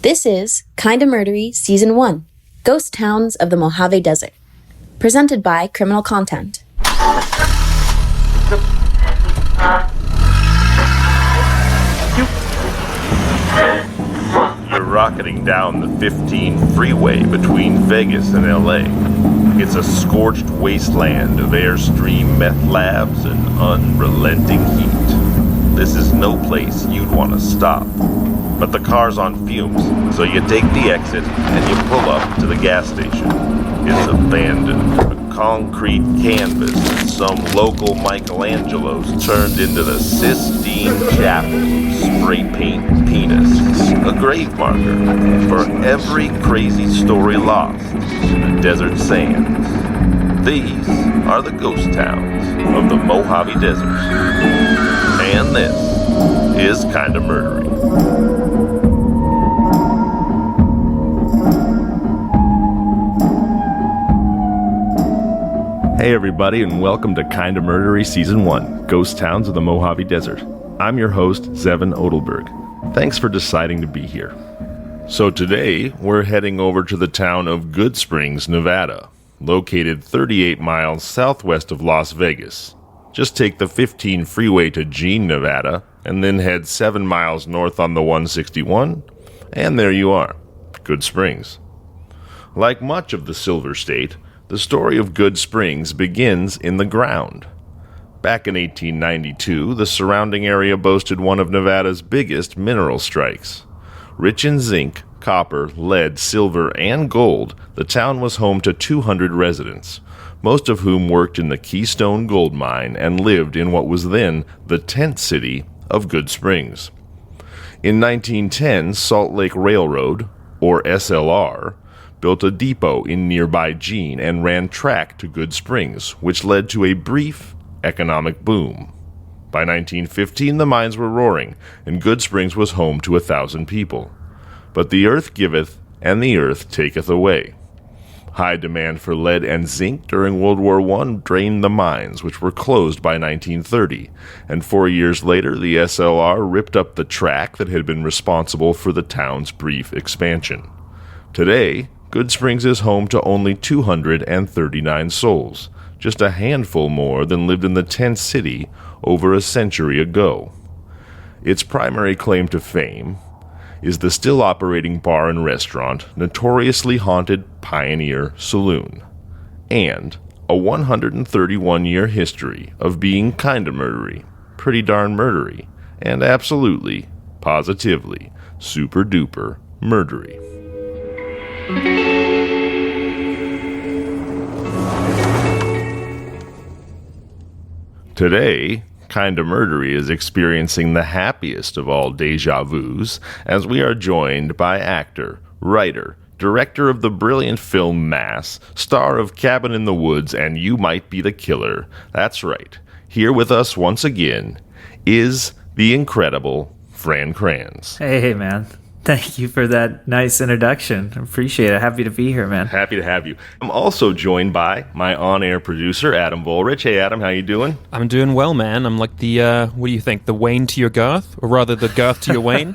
This is Kinda Murdery Season 1, Ghost Towns of the Mojave Desert, presented by Criminal Content. You're rocketing down the 15 freeway between Vegas and LA. It's a scorched wasteland of Airstream meth labs and unrelenting heat. This is no place you'd want to stop. But the car's on fumes, so you take the exit and you pull up to the gas station. It's abandoned, a concrete canvas that some local Michelangelos turned into the Sistine Chapel of spray paint penis. A grave marker for every crazy story lost in the desert sands. These are the ghost towns of the Mojave Desert. And this is Kinda Murdery. Hey everybody, and welcome to Kinda Murdery Season 1, Ghost Towns of the Mojave Desert. I'm your host, Zevon Odelberg. Thanks for deciding to be here. So today, we're heading over to the town of Goodsprings, Nevada, located 38 miles southwest of Las Vegas. Just take the 15 freeway to Jean, Nevada, and then head 7 miles north on the 161, and there you are, Goodsprings. Like much of the Silver State, the story of Goodsprings begins in the ground. Back in 1892, the surrounding area boasted one of Nevada's biggest mineral strikes. Rich in zinc, copper, lead, silver, and gold, the town was home to 200 residents, most of whom worked in the Keystone Gold Mine and lived in what was then the tent city of Goodsprings. In 1910, Salt Lake Railroad, or SLR, built a depot in nearby Jean and ran track to Goodsprings, which led to a brief economic boom. By 1915, the mines were roaring, and Goodsprings was home to 1,000 people. But the earth giveth, and the earth taketh away. High demand for lead and zinc during World War I drained the mines, which were closed by 1930, and 4 years later the SLR ripped up the track that had been responsible for the town's brief expansion. Today, Goodsprings is home to only 239 souls, just a handful more than lived in the tent city over a century ago. Its primary claim to fame is the still operating bar and restaurant, notoriously haunted Pioneer Saloon, and a 131-year history of being kinda murdery, pretty darn murdery, and absolutely, positively, super-duper murdery. Today, Kinda Murdery is experiencing the happiest of all deja vus as we are joined by actor, writer, director of the brilliant film Mass, star of Cabin in the Woods and You Might Be the Killer. That's right. Here with us once again is the incredible Fran Kranz. Hey, man. Thank you for that nice introduction. I appreciate it. Happy to be here, man. Happy to have you. I'm also joined by my on-air producer, Adam Volrich. Hey, Adam, how you doing? I'm doing well, man. I'm like the, what do you think, the Wayne to your Garth? Or rather, the Garth to your Wayne?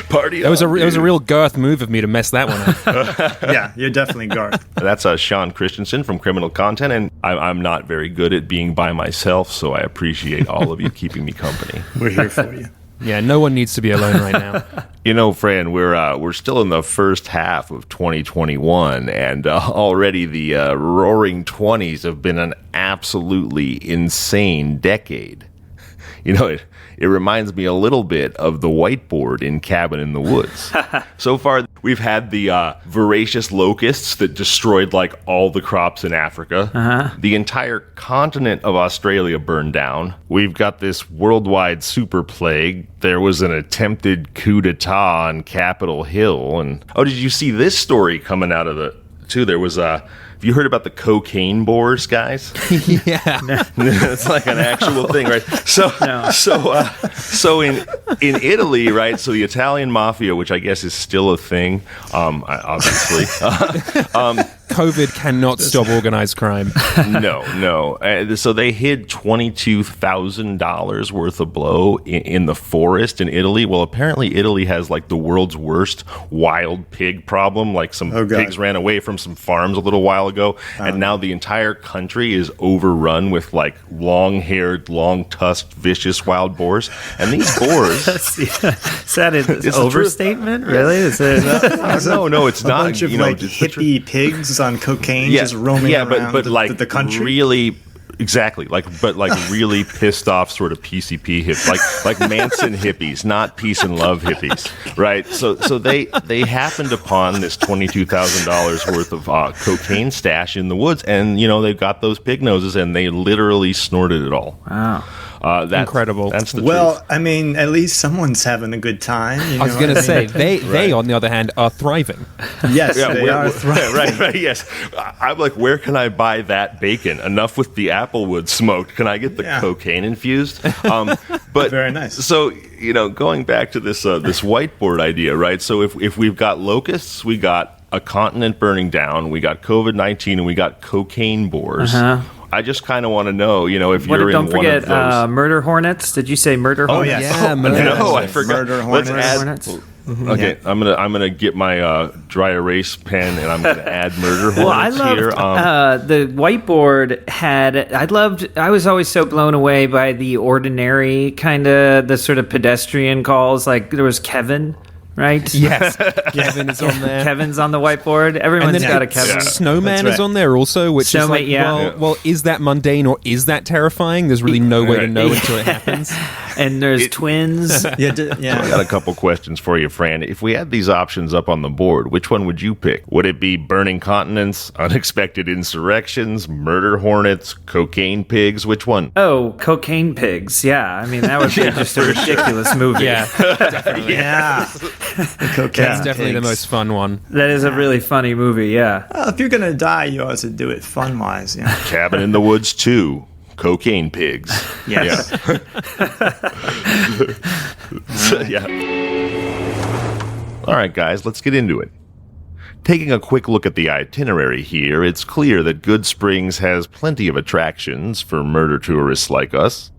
Party It was a real Garth move of me to mess that one up. Yeah, you're definitely Garth. That's Sean Christensen from Criminal Content, and I'm not very good at being by myself, so I appreciate all of you keeping me company. We're here for you. Yeah, no one needs to be alone right now. You know, Fran, we're still in the first half of 2021, and already the roaring 20s have been an absolutely insane decade. You know, it reminds me a little bit of the whiteboard in Cabin in the Woods. So far, we've had the voracious locusts that destroyed like all the crops in Africa. Uh-huh. The entire continent of Australia burned down. We've got this worldwide super plague. There was an attempted coup d'etat on Capitol Hill. And oh, did you see this story coming out of the... Too, there was have you heard about the cocaine boars, guys? Yeah. It's like an actual thing, right? So in Italy, right? So the Italian mafia, which I guess is still a thing, obviously, COVID cannot stop organized crime. No. So they hid $22,000 worth of blow in the forest in Italy. Well, apparently Italy has like the world's worst wild pig problem. Like some pigs ran away from some farms a little while ago, and now the entire country is overrun with like long-haired, long-tusked, vicious wild boars. And these boars... Is that an overstatement? Really? Is it? No, it's not. A bunch of hippie pigs on cocaine just roaming around the country. Really, exactly. But really pissed off sort of PCP hippies, like Manson hippies, not peace and love hippies, right? So they happened upon this $22,000 worth of cocaine stash in the woods, and they've got those pig noses, and they literally snorted it all. Wow. That's incredible. That's the truth. truth. I mean, at least someone's having a good time. I was going to say, they, on the other hand, are thriving. Yes, they are thriving. Right, yes. I'm like, where can I buy that bacon? Enough with the applewood smoked. Can I get the cocaine infused? But very nice. So, going back to this whiteboard idea, right? So if we've got locusts, we got a continent burning down, we got COVID-19, and we got cocaine boars. I just kind of want to know, if you're in don't one forget, of those. Murder hornets. Did you say murder hornets? Oh, yes. Yeah, I forgot. Murder hornets. Hornets. Okay, yeah. I'm gonna get my dry erase pen and I'm gonna add murder hornets Well, I loved here. the whiteboard had. I was always so blown away by the ordinary kind of the sort of pedestrian calls. Like there was Kevin. Right? Yes. Kevin is on there. Kevin's on the whiteboard. Everyone's got a Kevin. Snowman is on there also, which is like, well, is that mundane or is that terrifying? There's really no way to know until it happens. And there's twins. I got a couple questions for you, Fran. If we had these options up on the board, which one would you pick? Would it be burning continents, unexpected insurrections, murder hornets, cocaine pigs? Which one? Oh, cocaine pigs. Yeah. I mean, that would be just a ridiculous movie. Yeah, definitely. Yeah. That's definitely the most fun one. That is a really funny movie, yeah. Well, if you're going to die, you ought to do it fun-wise. Cabin in the Woods 2. Cocaine pigs. Yes. Yeah. All right, guys, let's get into it. Taking a quick look at the itinerary here, it's clear that Goodsprings has plenty of attractions for murder tourists like us.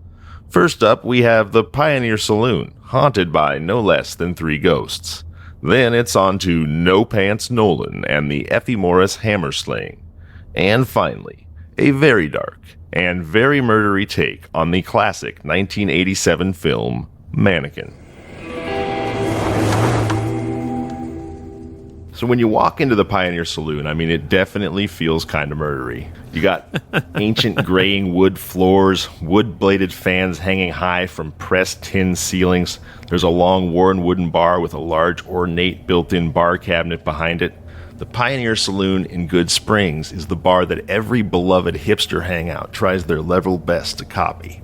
First up, we have the Pioneer Saloon, haunted by no less than 3 ghosts. Then it's on to No Pants Nolan and the Effie Morris Hammer Slaying. And finally, a very dark and very murdery take on the classic 1987 film, Mannequin. So when you walk into the Pioneer Saloon, I mean, it definitely feels kind of murdery. You got ancient graying wood floors, wood-bladed fans hanging high from pressed tin ceilings. There's a long worn wooden bar with a large ornate built-in bar cabinet behind it. The Pioneer Saloon in Goodsprings is the bar that every beloved hipster hangout tries their level best to copy.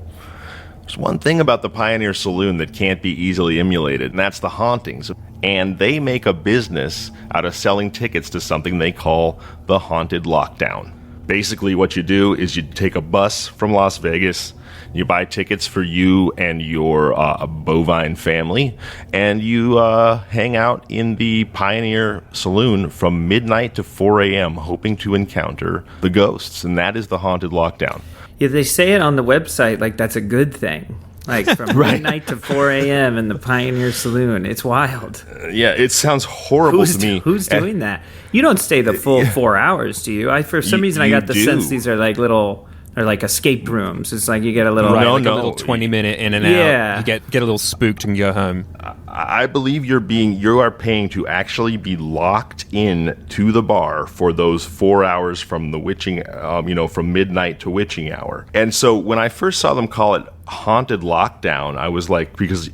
There's one thing about the Pioneer Saloon that can't be easily emulated, and that's the hauntings. And they make a business out of selling tickets to something they call the Haunted Lockdown. Basically, what you do is you take a bus from Las Vegas, you buy tickets for you and your bovine family, and you hang out in the Pioneer Saloon from midnight to 4 a.m., hoping to encounter the ghosts. And that is the Haunted Lockdown. Yeah, they say it on the website like that's a good thing. Like from midnight to 4 a.m. in the Pioneer Saloon. It's wild. Yeah, it sounds horrible to me. Who's doing that? You don't stay the full 4 hours, do you? For some reason, I got the sense these are like little... They're like escape rooms. It's like you get a little... a little 20-minute in and out. You get a little spooked and go home. I believe you are paying to actually be locked in to the bar for those 4 hours from the witching, from midnight to witching hour. And so when I first saw them call it Haunted Lockdown, I was like, because,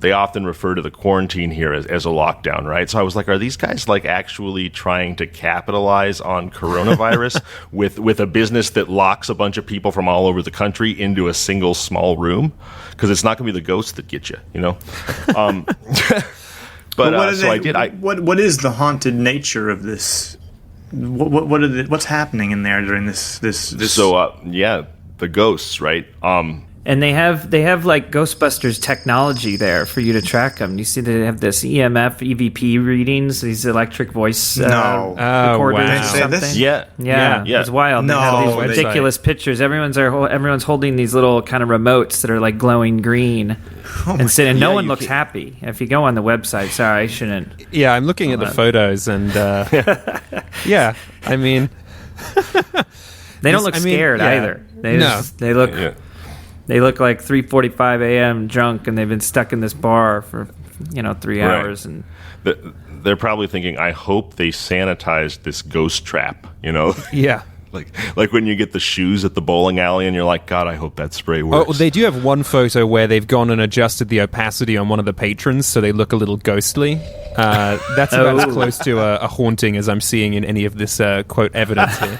they often refer to the quarantine here as a lockdown, right? So I was like, are these guys like actually trying to capitalize on coronavirus with a business that locks a bunch of people from all over the country into a single small room? Because it's not going to be the ghosts that get you, What is the haunted nature of this? What's happening in there during this? So the ghosts, right? And they have like Ghostbusters technology there for you to track them. You see they have this EMF, EVP readings, these electric voice recorders or something. Yeah. It's wild. No, they have these ridiculous pictures. Everyone's holding these little kind of remotes that are like glowing green. And no one looks happy. If you go on the website, sorry, I shouldn't. Yeah, I'm looking at the photos and yeah, I mean... they don't look scared either. They look... Yeah. They look like 3:45 a.m. drunk, and they've been stuck in this bar for 3 hours. And they're probably thinking, "I hope they sanitized this ghost trap." Yeah. Like when you get the shoes at the bowling alley, and you're like, "God, I hope that spray works." Oh, they do have one photo where they've gone and adjusted the opacity on one of the patrons, so they look a little ghostly. That's about as close to a haunting as I'm seeing in any of this quote evidence here.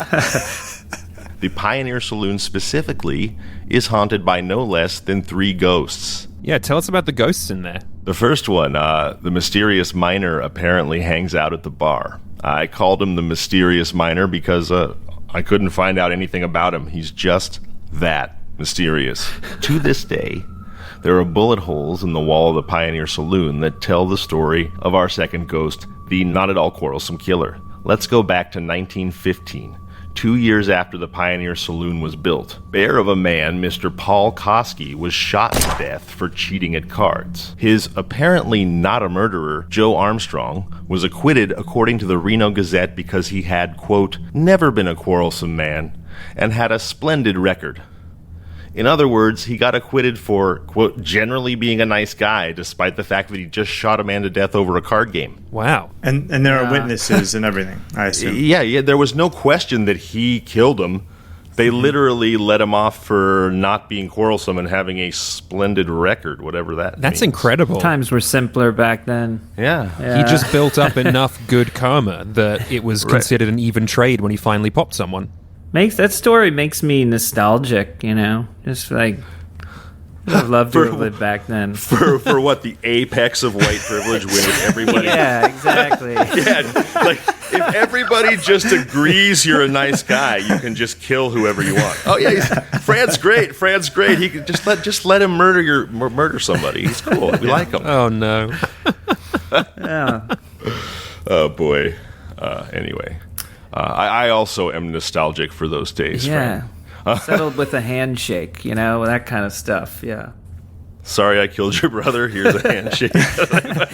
The Pioneer Saloon specifically is haunted by no less than 3 ghosts. Yeah, tell us about the ghosts in there. The first one, the mysterious miner, apparently hangs out at the bar. I called him the mysterious miner because I couldn't find out anything about him. He's just that mysterious. To this day, there are bullet holes in the wall of the Pioneer Saloon that tell the story of our second ghost, the not at all quarrelsome killer. Let's go back to 1915. 2 years after the Pioneer Saloon was built, bear of a man, Mr. Paul Koski, was shot to death for cheating at cards. His apparently not a murderer, Joe Armstrong, was acquitted according to the Reno Gazette because he had, quote, never been a quarrelsome man and had a splendid record. In other words, he got acquitted for, quote, generally being a nice guy, despite the fact that he just shot a man to death over a card game. Wow. And there are witnesses and everything, I assume. Yeah, there was no question that he killed him. They literally let him off for not being quarrelsome and having a splendid record, whatever that means. That's incredible. Times were simpler back then. Yeah. He just built up enough good karma that it was considered an even trade when he finally popped someone. That story makes me nostalgic, just like I'd love to have lived back then. For what, the apex of white privilege when everybody... Yeah, exactly. Like if everybody just agrees you're a nice guy, you can just kill whoever you want. Oh yeah, Fran's great. He can just let him murder somebody. He's cool. We like him. Oh no. Yeah. Oh boy. Anyway. I also am nostalgic for those days. Yeah. Settled with a handshake, that kind of stuff. Yeah. Sorry I killed your brother. Here's a handshake.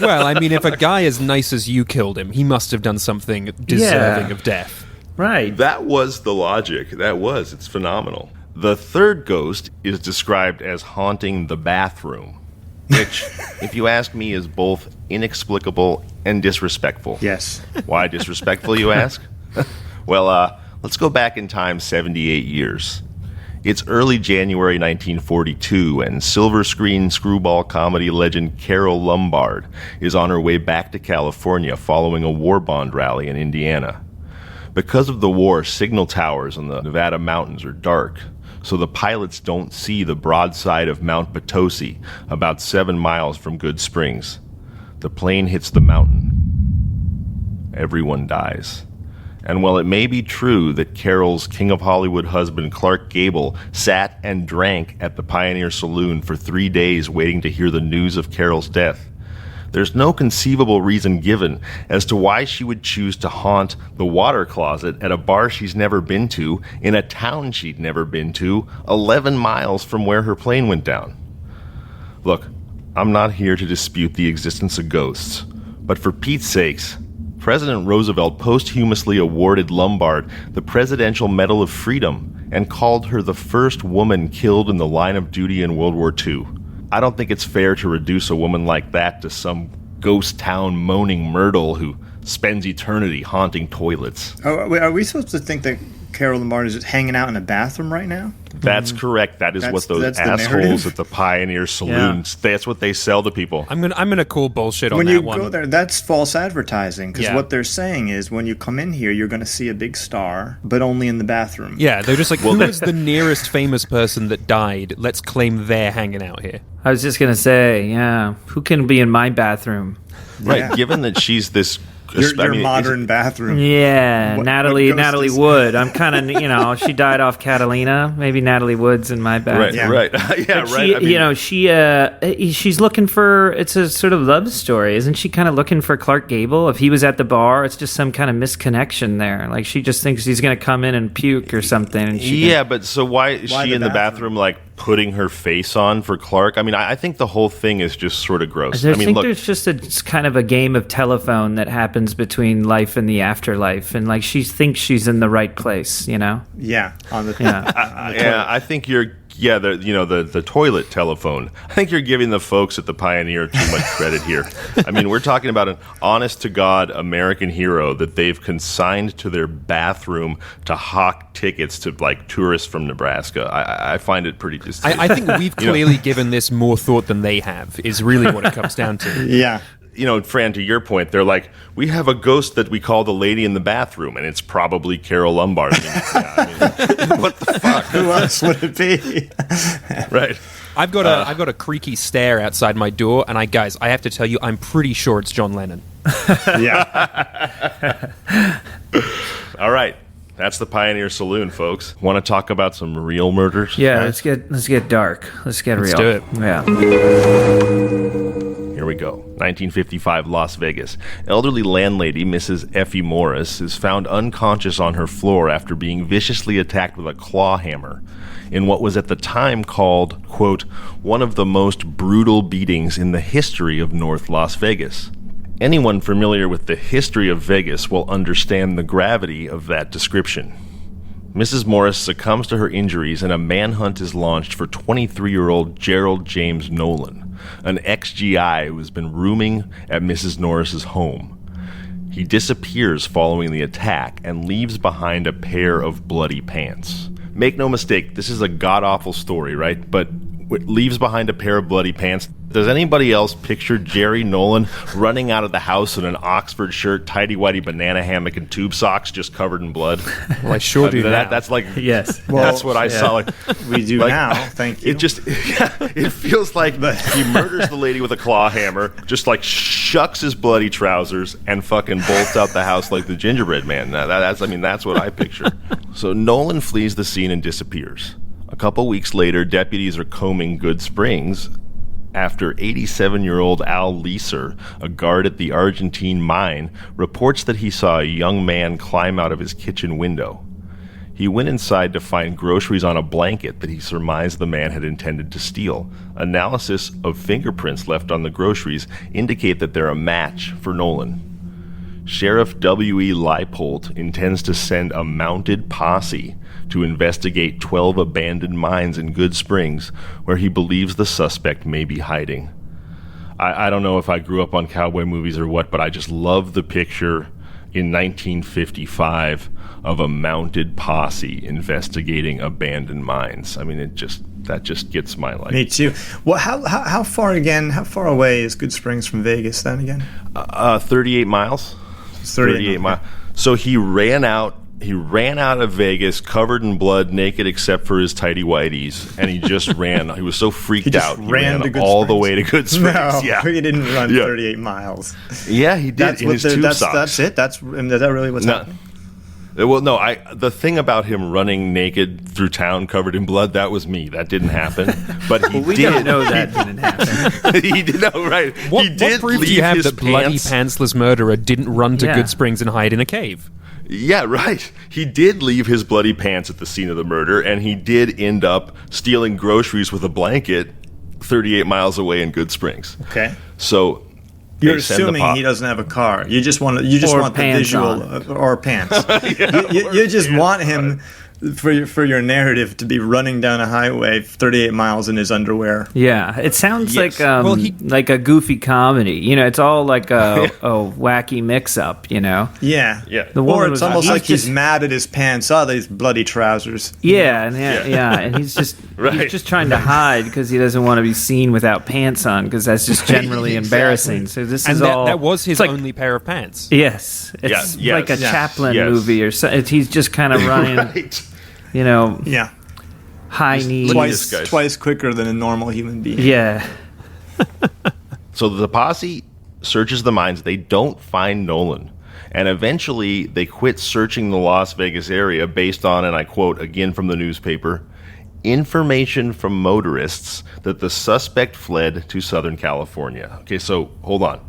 Well, I mean, if a guy as nice as you killed him, he must have done something deserving of death. Right. That was the logic. It's phenomenal. The third ghost is described as haunting the bathroom, which, if you ask me, is both inexplicable and disrespectful. Yes. Why disrespectful, you ask? Well, let's go back in time 78 years. It's early January 1942, and silver screen screwball comedy legend Carole Lombard is on her way back to California following a war bond rally in Indiana. Because of the war, signal towers in the Nevada mountains are dark, so the pilots don't see the broad side of Mount Potosi, about 7 miles from Goodsprings. The plane hits the mountain. Everyone dies. And while it may be true that Carole's King of Hollywood husband Clark Gable sat and drank at the Pioneer Saloon for 3 days waiting to hear the news of Carole's death, there's no conceivable reason given as to why she would choose to haunt the water closet at a bar she's never been to in a town she'd never been to 11 miles from where her plane went down. Look, I'm not here to dispute the existence of ghosts, but for Pete's sakes, President Roosevelt posthumously awarded Lombard the Presidential Medal of Freedom and called her the first woman killed in the line of duty in World War II. I don't think it's fair to reduce a woman like that to some ghost town moaning Myrtle who spends eternity haunting toilets. Oh, are we supposed to think that Carole Lombard is just hanging out in a bathroom right now? That's correct. That's what those assholes at the Pioneer Saloons, that's what they sell to people. I'm gonna call bullshit on when that one. When you go there, that's false advertising, because what they're saying is when you come in here, you're going to see a big star, but only in the bathroom. Yeah, they're just like, who is the nearest famous person that died? Let's claim they're hanging out here. I was just going to say, who can be in my bathroom? Right, given that she's this Your modern bathroom. Yeah, Natalie Wood. I'm kind of, she died off Catalina. Maybe Natalie Wood's in my bathroom. Right. Yeah, right. She's looking for, it's a sort of love story. Isn't she kind of looking for Clark Gable? If he was at the bar, it's just some kind of misconnection there. Like, she just thinks he's going to come in and puke or something. And but so why is she in the bathroom, like, putting her face on for Clark? I mean, I think the whole thing is just sort of gross. I think there's just it's kind of a game of telephone that happens between life and the afterlife, and like she thinks she's in the right place, Yeah, on the I think you're the toilet telephone. I think you're giving the folks at the Pioneer too much credit here. I mean, we're talking about an honest-to-God American hero that they've consigned to their bathroom to hawk tickets to, like, tourists from Nebraska. I find it pretty distasteful. I think we've clearly given this more thought than they have, is really what it comes down to. Yeah. Fran, to your point, they're like, we have a ghost that we call the lady in the bathroom, and it's probably Carol Lombard. What the fuck? Who else would it be? Right. I've got a creaky stare outside my door, and I have to tell you, I'm pretty sure it's John Lennon. Yeah. All right. That's the Pioneer Saloon, folks. Want to talk about some real murders? Yeah, let's get dark. Let's get real. Let's do it. Yeah. Here we go. 1955, Las Vegas. Elderly landlady Mrs. Effie Morris is found unconscious on her floor after being viciously attacked with a claw hammer in what was at the time called, quote, one of the most brutal beatings in the history of North Las Vegas. Anyone familiar with the history of Vegas will understand the gravity of that description. Mrs. Morris succumbs to her injuries and a manhunt is launched for 23-year-old Gerald James Nolan, an ex-GI who has been rooming at Mrs. Norris's home. He disappears following the attack and leaves behind a pair of bloody pants. Make no mistake, this is a god-awful story, right? But leaves behind a pair of bloody pants. Does anybody else picture Jerry Nolan running out of the house in an Oxford shirt, tighty-whitey banana hammock, and tube socks just covered in blood? Well, I sure do. That's like, yes. That's what I saw. Like, we do now. Thank you. It feels like he murders the lady with a claw hammer, just like shucks his bloody trousers, and fucking bolts out the house like the gingerbread man. That's what I picture. So Nolan flees the scene and disappears. A couple weeks later, deputies are combing Goodsprings after 87-year-old Al Leeser, a guard at the Argentine mine, reports that he saw a young man climb out of his kitchen window. He went inside to find groceries on a blanket that he surmised the man had intended to steal. Analysis of fingerprints left on the groceries indicate that they're a match for Nolan. Sheriff W.E. Leipold intends to send a mounted posse to investigate 12 abandoned mines in Goodsprings, where he believes the suspect may be hiding. I don't know if I grew up on cowboy movies or what, but I just love the picture in 1955 of a mounted posse investigating abandoned mines. I mean, that just gets my life. Me too. Well, how far away is Goodsprings from Vegas then again? 38 miles. 38 miles. So he ran out of Vegas covered in blood, naked except for his tighty whities, and he just ran. He was so freaked out. He ran all the way to Goodsprings. No, yeah. He didn't run 38 miles. Yeah, he did in his tube socks. That's it? Is that really what's happening? Well, no, the thing about him running naked through town covered in blood, that was me. That didn't happen. But he we did. Don't know that didn't happen. He did know, right. What proof do you have that bloody pantsless murderer didn't run to Goodsprings and hide in a cave? Yeah, right. He did leave his bloody pants at the scene of the murder, and he did end up stealing groceries with a blanket 38 miles away in Goodsprings. Okay. So you're assuming he doesn't have a car. You just want the visual or pants. You just want him for your narrative to be running down a highway 38 miles in his underwear. Yeah, it sounds like like a goofy comedy. It's all like a wacky mix-up. Yeah. Or it's almost like he's mad at his pants. Oh, these bloody trousers. Yeah, and he's just he's just trying to hide because he doesn't want to be seen without pants on because that's just generally embarrassing. So this is all. That was his only pair of pants. Yes, it's like a Chaplin movie or so. He's just kind of running. Right. High knees. Twice quicker than a normal human being. Yeah. So the posse searches the mines. They don't find Nolan. And eventually, they quit searching the Las Vegas area based on, and I quote again from the newspaper, information from motorists that the suspect fled to Southern California. Okay, so hold on.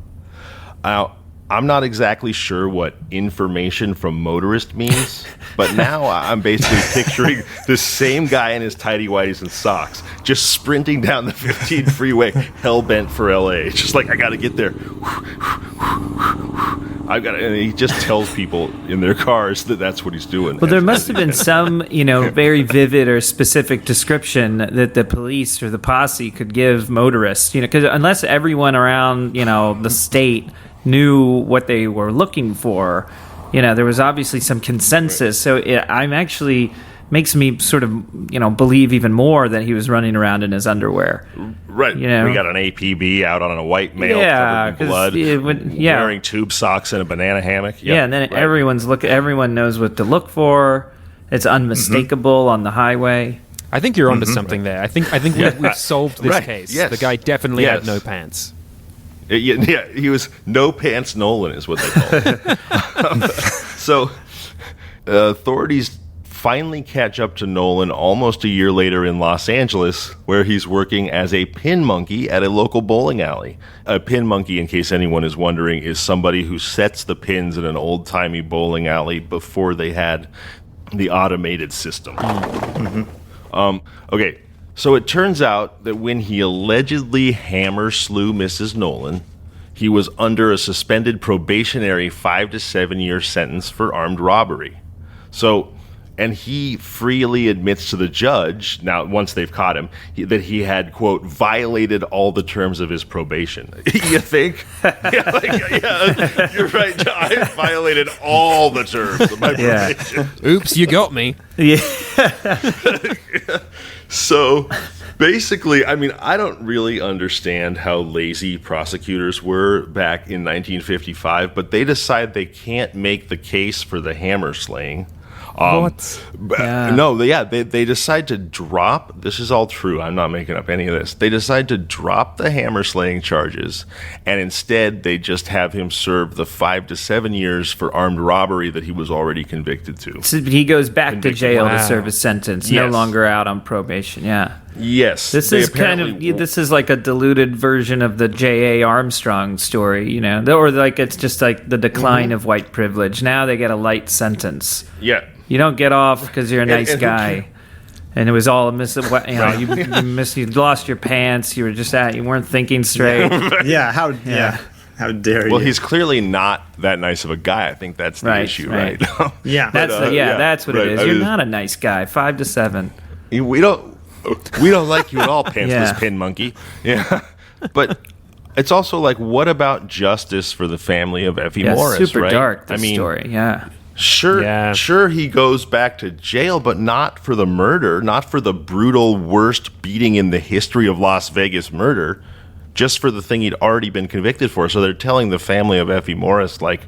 Now, I'm not exactly sure what information from motorist means, but now I'm basically picturing the same guy in his tighty whities and socks just sprinting down the 15 freeway, hell-bent for LA. Just like, I got to get there. And he just tells people in their cars that that's what he's doing. Well, there must have been some, very vivid or specific description that the police or the posse could give motorists, because unless everyone around, the state knew what they were looking for, there was obviously some consensus. So I'm actually makes me sort of, believe even more that he was running around in his underwear. Right. We got an APB out on a white male covered in blood, wearing tube socks in a banana hammock. Yep. Yeah, and then everyone knows what to look for. It's unmistakable on the highway. I think you're onto something there. I think we've solved this case. Yes. The guy definitely had no pants. Yeah, he was No Pants Nolan is what they call him. So authorities finally catch up to Nolan almost a year later in Los Angeles, where he's working as a pin monkey at a local bowling alley. A pin monkey, in case anyone is wondering, is somebody who sets the pins in an old-timey bowling alley before they had the automated system. Okay. So it turns out that when he allegedly hammer slew Mrs. Nolan, he was under a suspended probationary 5 to 7 year sentence for armed robbery. So, and he freely admits to the judge, now once they've caught him, that he had, quote, violated all the terms of his probation. You think? Yeah, you're right. I violated all the terms of my probation. Oops, you got me. Yeah. So basically, I don't really understand how lazy prosecutors were back in 1955, but they decide they can't make the case for the hammer slaying. What? They decide to drop, this is all true, I'm not making up any of this, they decide to drop the hammer slaying charges, and instead they just have him serve the 5 to 7 years for armed robbery that he was already convicted to. So he goes back to jail to serve his sentence, no longer out on probation, Yes. This is like a diluted version of the J.A. Armstrong story, or like it's just like the decline of white privilege. Now they get a light sentence. Yeah. You don't get off because you're a nice guy. And it was all you lost your pants. You were just you weren't thinking straight. How dare you? Well, he's clearly not that nice of a guy. I think that's the issue, right? That's what it is. You're not a nice guy. 5 to 7. We don't like you at all, pantsless pin monkey. Yeah. But it's also like, what about justice for the family of Effie Morris, super right? dark, this story, Sure, he goes back to jail, but not for the murder, not for the brutal, worst beating in the history of Las Vegas murder, just for the thing he'd already been convicted for. So they're telling the family of Effie Morris, like,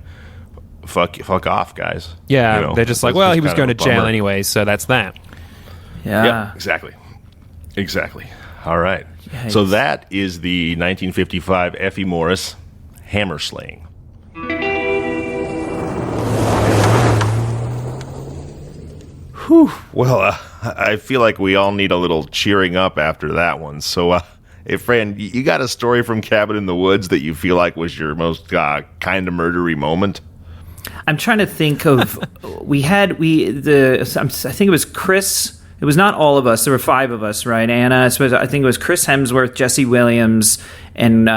fuck off, guys. Yeah, they're just like, well, he was going to jail anyway, so that's that. Yeah, exactly. All right. Yikes. So that is the 1955 Effie Morris Hammer Slaying. Whew. Well, I feel like we all need a little cheering up after that one. So, hey, Fran, you got a story from Cabin in the Woods that you feel like was your most kind of murdery moment? I'm trying to think of. I think it was Chris. It was not all of us. There were 5 of us, right? Anna, I think it was Chris Hemsworth, Jesse Williams, and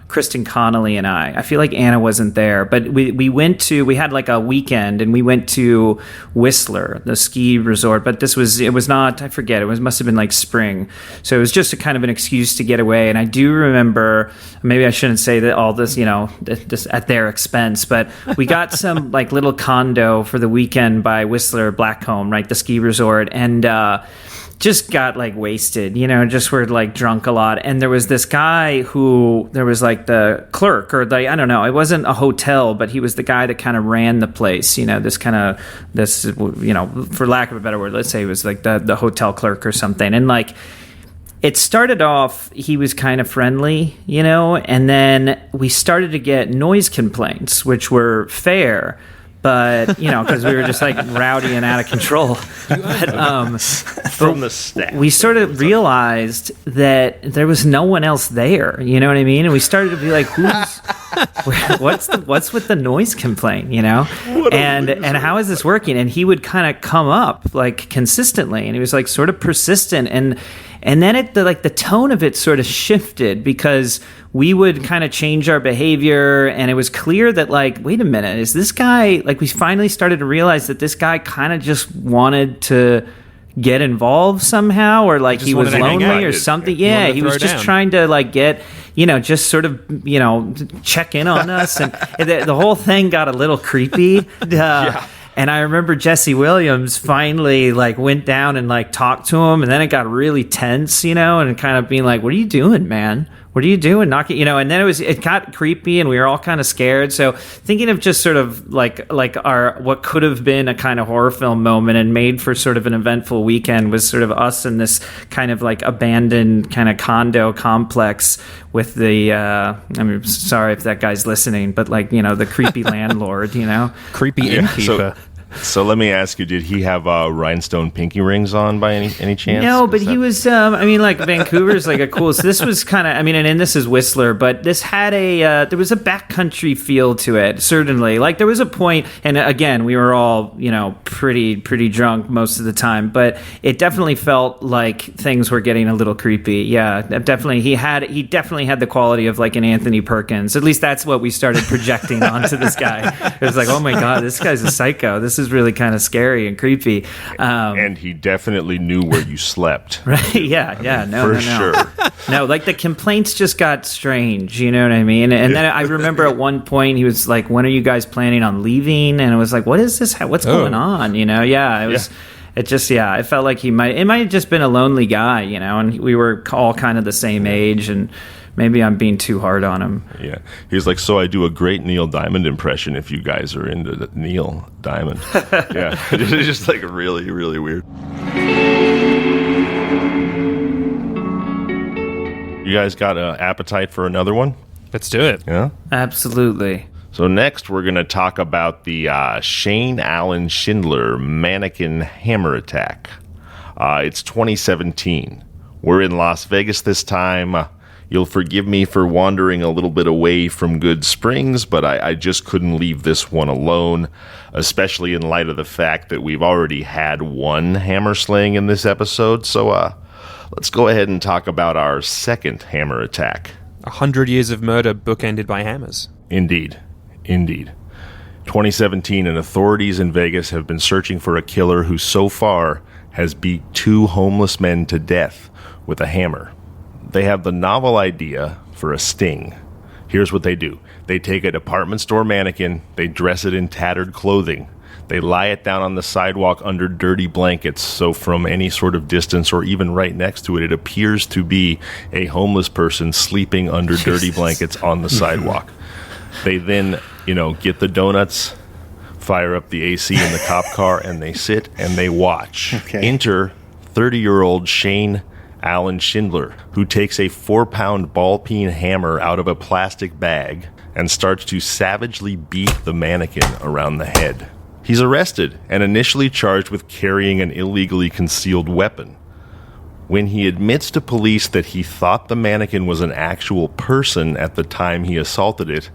Kristen Connolly and I. I feel like Anna wasn't there, but we had like a weekend and we went to Whistler, the ski resort, but it was not, I forget, must have been like spring. So it was just a kind of an excuse to get away. And I do remember, maybe I shouldn't say that all this, this at their expense, but we got some like little condo for the weekend by Whistler Blackcomb, right? The ski resort. And, just got like wasted, just were like drunk a lot. And there was this guy who, there was like the clerk or I don't know, it wasn't a hotel, but he was the guy that kind of ran the place, for lack of a better word, let's say it was like the hotel clerk or something. And like, it started off, he was kind of friendly, you know, and then we started to get noise complaints, which were fair. But, you know, because we were just like rowdy and out of control. But, from the staff. We sort of realized that there was no one else there. You know what I mean? And we started to be like, what's with the noise complaint, you know? And how is this working? And he would kind of come up like consistently, and he was like sort of persistent. And then the tone of it sort of shifted because we would kind of change our behavior, and it was clear that, like, wait a minute, is this guy, like, we finally started to realize that this guy kind of just wanted to get involved somehow, or like he was lonely or something. Yeah, he was just trying to like get, you know, just sort of, you know, check in on us, and the whole thing got a little creepy. And I remember Jesse Williams finally like went down and like talked to him, and then it got really tense, you know, and kind of being like, "What are you doing, man? What are you doing?" Knocking, you know, and then it got creepy, and we were all kind of scared. So thinking of just sort of like our what could have been a kind of horror film moment and made for sort of an eventful weekend was sort of us in this kind of like abandoned kind of condo complex with the I mean, sorry if that guy's listening, but like, you know, the creepy landlord, you know, creepy innkeeper. So let me ask you, did he have rhinestone pinky rings on by any chance? No, but he was, I mean, like, Vancouver's like a cool, so this was kind of, I mean, and this is Whistler, but this had there was a backcountry feel to it, certainly. Like, there was a point, and again, we were all, you know, pretty drunk most of the time, but it definitely felt like things were getting a little creepy. Yeah, definitely. He definitely had the quality of like an Anthony Perkins. At least that's what we started projecting onto this guy. It was like, oh my God, this guy's a psycho. This is really kind of scary and creepy. And he definitely knew where you slept. Right? Yeah. No, sure. No, like the complaints just got strange. You know what I mean? And then I remember at one point he was like, "When are you guys planning on leaving?" And it was like, "What is this? What's going on?" You know? Yeah. It was. Yeah. It just, I felt like it might have just been a lonely guy, you know, and we were all kind of the same age, and maybe I'm being too hard on him. Yeah. He's like, "So I do a great Neil Diamond impression if you guys are into Neil Diamond." Yeah. It's just like really, really weird. You guys got an appetite for another one? Let's do it. Yeah? Absolutely. So next, we're going to talk about the Allen Schindler Mannequin Hammer Attack. It's 2017. We're in Las Vegas this time. You'll forgive me for wandering a little bit away from Goodsprings, but I just couldn't leave this one alone, especially in light of the fact that we've already had one hammer slaying in this episode. So let's go ahead and talk about our second hammer attack. 100 years of murder bookended by hammers. Indeed. 2017, and authorities in Vegas have been searching for a killer who so far has beat 2 homeless men to death with a hammer. They have the novel idea for a sting. Here's what they do. They take a department store mannequin, they dress it in tattered clothing, they lie it down on the sidewalk under dirty blankets, so from any sort of distance or even right next to it, it appears to be a homeless person sleeping under dirty blankets on the sidewalk. They then, get the donuts, fire up the AC in the cop car, and they sit and they watch. Okay. Enter 30-year-old Shane Allen Schindler, who takes a 4-pound ball-peen hammer out of a plastic bag and starts to savagely beat the mannequin around the head. He's arrested and initially charged with carrying an illegally concealed weapon. When he admits to police that he thought the mannequin was an actual person at the time he assaulted it,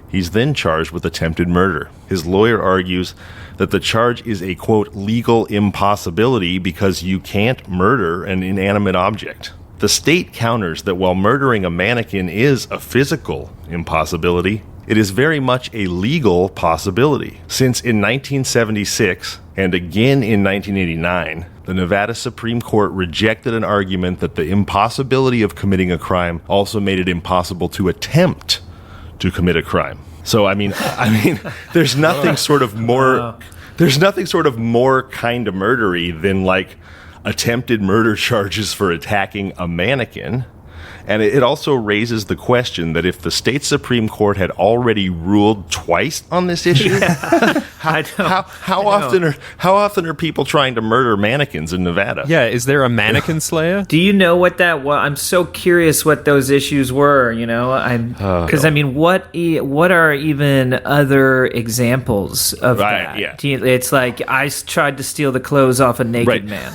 he's then charged with attempted murder. His lawyer argues that the charge is a, quote, legal impossibility because you can't murder an inanimate object. The state counters that while murdering a mannequin is a physical impossibility, it is very much a legal possibility. Since in 1976, and again in 1989, the Nevada Supreme Court rejected an argument that the impossibility of committing a crime also made it impossible to attempt to commit a crime. So I mean, there's nothing sort of more kind of murdery than like attempted murder charges for attacking a mannequin. And it also raises the question that if the state Supreme Court had already ruled twice on this issue, how often are people trying to murder mannequins in Nevada? Yeah, is there a mannequin slayer? Do you know what that was? I'm so curious what those issues were, because what are even other exampos of that? Yeah. It's like I tried to steal the clothes off a naked man,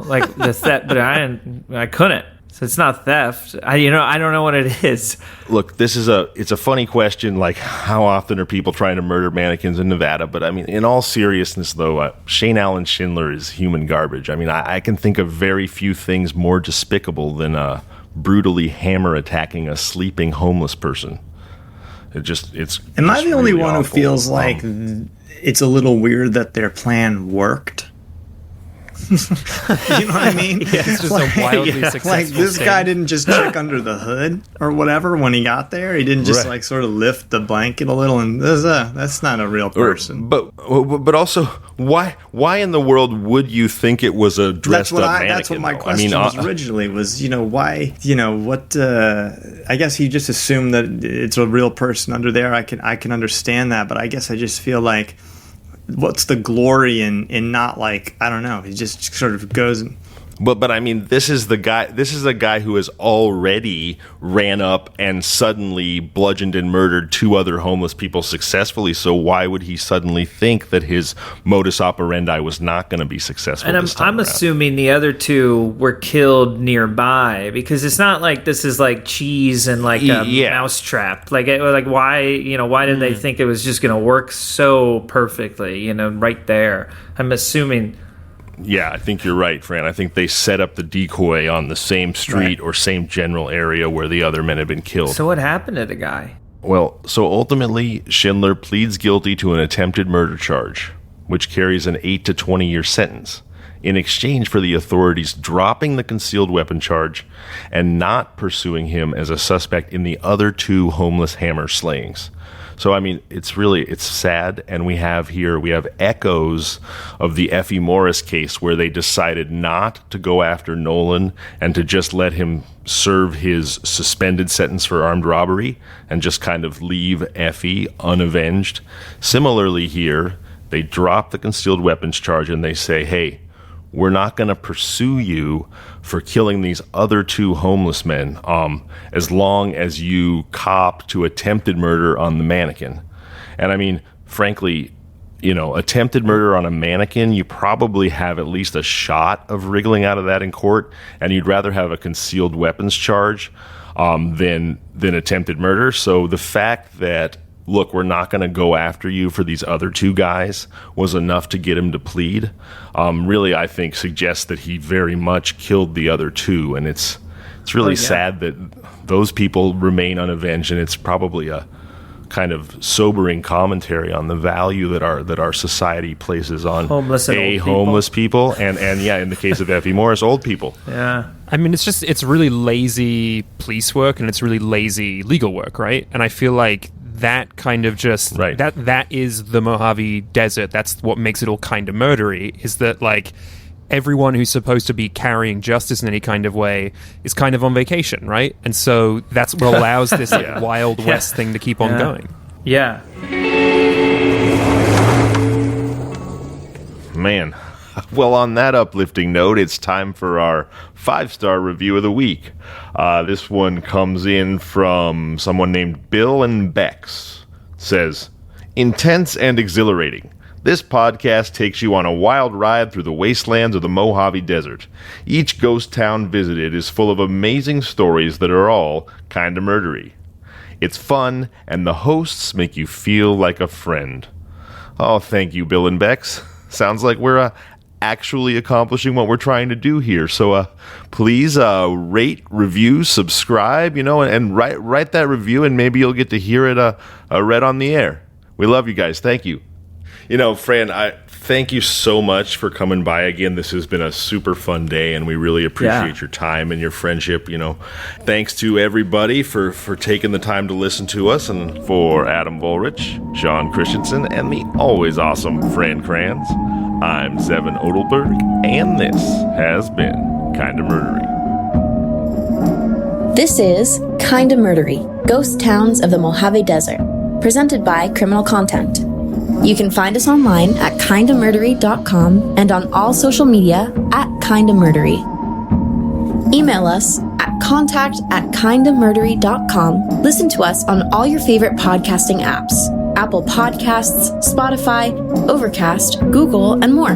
like the theft, but I couldn't. So it's not theft. I don't know what it is. Look, it's a funny question, like how often are people trying to murder mannequins in Nevada? But I mean, in all seriousness, though, Shane Allen Schindler is human garbage. I mean, I can think of very few things more despicable than brutally hammer attacking a sleeping homeless person. Am I the only one who feels like it's a little weird that their plan worked? You know what I mean? Yeah, it's just a wildly successful like this guy didn't just check under the hood or whatever when he got there. He didn't just like sort of lift the blanket a little, and that's not a real person. But also, why in the world would you think it was a dressed up mannequin? That's what my question was originally. Was why? What? I guess he just assumed that it's a real person under there. I can understand that, but I guess I just feel like, what's the glory in not, like, I don't know, he just sort of goes and... But I mean, this is a guy who has already ran up and suddenly bludgeoned and murdered 2 other homeless people successfully. So why would he suddenly think that his modus operandi was not going to be successful? And I'm assuming the other 2 were killed nearby, because it's not like this is like cheese and like a mousetrap. Like why did they think it was just going to work so perfectly? Right there. I'm assuming. Yeah, I think you're right, Fran. I think they set up the decoy on the same street or same general area where the other men had been killed. So what happened to the guy? Well, so ultimately, Schindler pleads guilty to an attempted murder charge, which carries an 8 to 20-year sentence, in exchange for the authorities dropping the concealed weapon charge and not pursuing him as a suspect in the other 2 homeless hammer slayings. So, I mean, it's sad, and we have echoes of the Effie Morris case where they decided not to go after Nolan and to just let him serve his suspended sentence for armed robbery and just kind of leave Effie unavenged. Similarly here, they drop the concealed weapons charge and they say, hey, we're not going to pursue you for killing these other 2 homeless men as long as you cop to attempted murder on the mannequin. And I mean, frankly, attempted murder on a mannequin, you probably have at least a shot of wriggling out of that in court, and you'd rather have a concealed weapons charge than attempted murder. So the fact that, look, we're not going to go after you for these other 2 guys was enough to get him to plead, really, I think, suggests that he very much killed the other 2. And it's really sad that those people remain unavenged, and it's probably a kind of sobering commentary on the value that our society places on homeless people and in the case of Effie Morris, old people. Yeah. I mean, it's really lazy police work, and it's really lazy legal work, right? And I feel like that kind of just that is the Mojave Desert. That's what makes it all kind of murdery, is that like everyone who's supposed to be carrying justice in any kind of way is kind of on vacation, right? And so that's what allows this Wild West thing to keep on going. Yeah. Man. Well, on that uplifting note, it's time for our 5-star review of the week. This one comes in from someone named Bill and Bex. It says, intense and exhilarating. This podcast takes you on a wild ride through the wastelands of the Mojave Desert. Each ghost town visited is full of amazing stories that are all kinda murdery. It's fun, and the hosts make you feel like a friend. Oh, thank you, Bill and Bex. Sounds like we're actually accomplishing what we're trying to do here. So please rate, review, subscribe, and write that review, and maybe you'll get to hear it read on the air. We love you guys. Thank you. Fran, I thank you so much for coming by again. This has been a super fun day, and we really appreciate your time and your friendship. Thanks to everybody for taking the time to listen to us, and for Adam Volrich, Sean Christensen, and the always awesome Fran Kranz. I'm Zevon Odelberg, and this has been Kinda Murdery. This is Kinda Murdery, Ghost Towns of the Mojave Desert, presented by Criminal Content. You can find us online at kindamurdery.com and on all social media at Kinda Murdery. Email us at contact@kindamurdery.com. Listen to us on all your favorite podcasting apps: Apple Podcasts, Spotify, Overcast, Google, and more.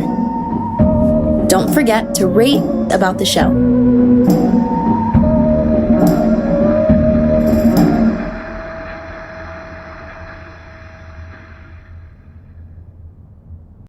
Don't forget to rate about the show.